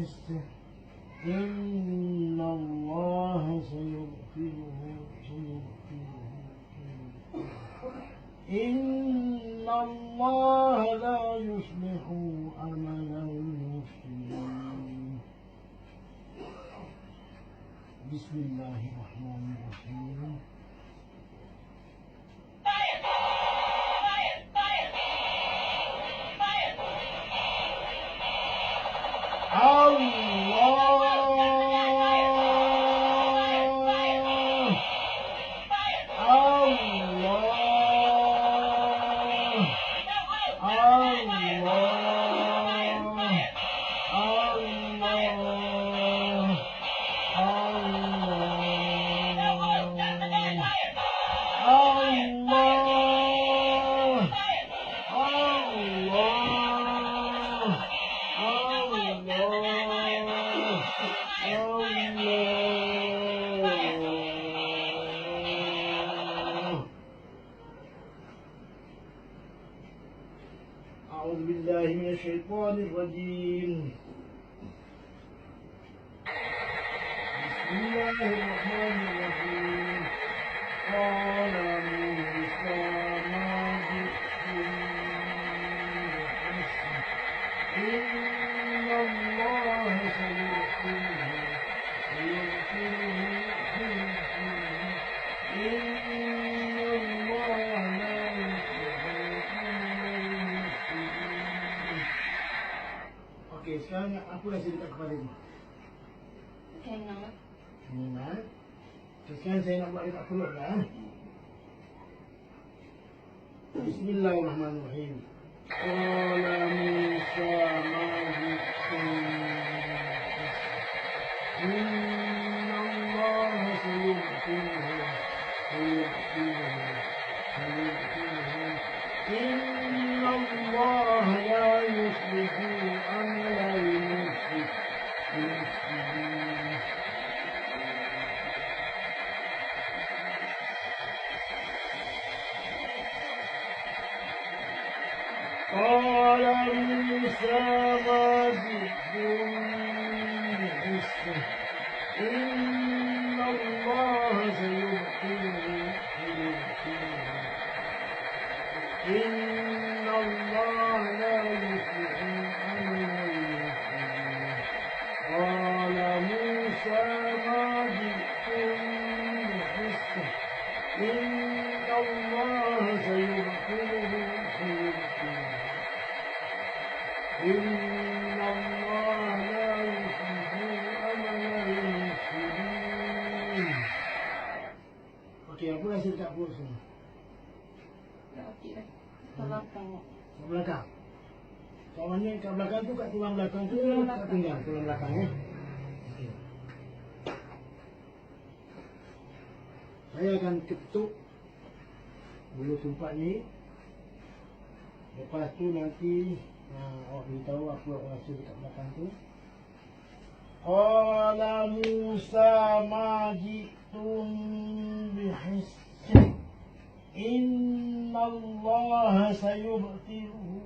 بحسه إن الله سيغفره إن الله لا يصلح عمل المفسدين. بسم الله الرحمن الرحيم. أعوذ بالله من الشيطان الرجيم. بسم الله الرحمن الرحيم. قال موسى ما جئتم بحسن إن الله سيغفره Okey, sekarang aku dah cerita kepada ni. Kenal. Sekarang saya nak buat dekat perut dah. Bismillahirrahmanirrahim. Qala Musa ma ji'tum inna Allah sayughfiruhu inna Allah la yuslihu amala al-mufsidin. قال موسى ما جئتم بحسن إن الله سيغفره إن الله لا يصلح عمل المفسدين. قال موسى ما جئتم بحسن إن الله سيغفره إن الله لا يصلح عمل المفسدين. Okey, apa rasa dekat perut semua? Dah okey dah. Kat belakang. Kat belakang? Kat mana? Kat belakang tu, kat tulang belakang tu, kat pinggang tulang belakang Okey. Saya akan ketuk bulu tumpat ni. Lepas tu nanti awak beritahu apa awak rasa dekat belakang tu. Qala Musa ma ji'tum bihissin inna Allah sayubtiluhu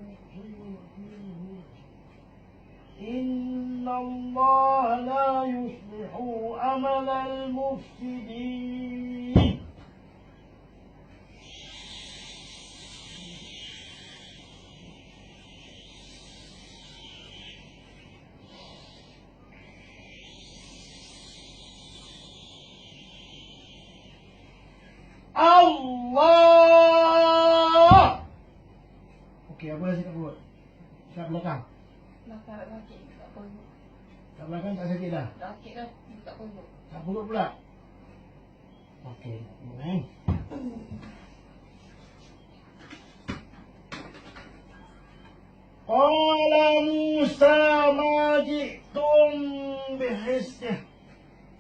inna Allah la yuslihu amala al-mufsidin. Allah. Okey, apa rasa kat perut? Kat belakang? Belakang tak sakit, tak perut. Kat belakang tak sakit dah? Dah okey dah, tak perut. Kat perut pula? Okey, Qala Musa ma ji'tum bihisnih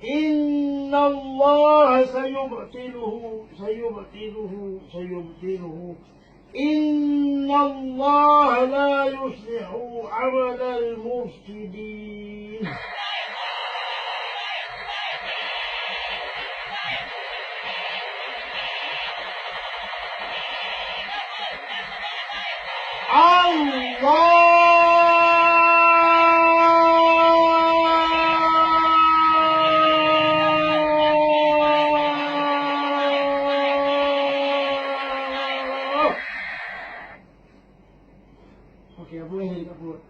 inna Allah sayubtiluhu inna Allah la yuslihu amala al-mufsidin. Allah Okey, apa yang jadi kat perut?